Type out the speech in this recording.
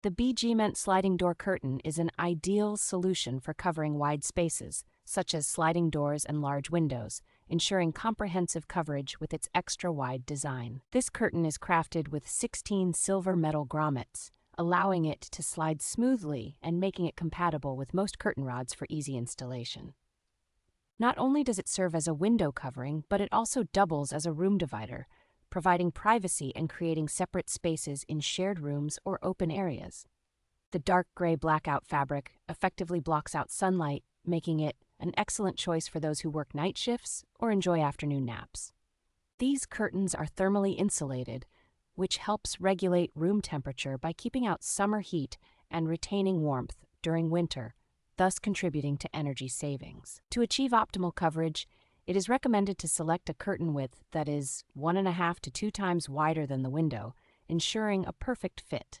The BGment Sliding Door Curtain is an ideal solution for covering wide spaces, such as sliding doors and large windows, ensuring comprehensive coverage with its extra-wide design. This curtain is crafted with 16 silver metal grommets, allowing it to slide smoothly and making it compatible with most curtain rods for easy installation. Not only does it serve as a window covering, but it also doubles as a room divider, providing privacy and creating separate spaces in shared rooms or open areas. The dark gray blackout fabric effectively blocks out sunlight, making it an excellent choice for those who work night shifts or enjoy afternoon naps. These curtains are thermally insulated, which helps regulate room temperature by keeping out summer heat and retaining warmth during winter, thus contributing to energy savings. To achieve optimal coverage, it is recommended to select a curtain width that is 1.5 to 2 times wider than the window, ensuring a perfect fit.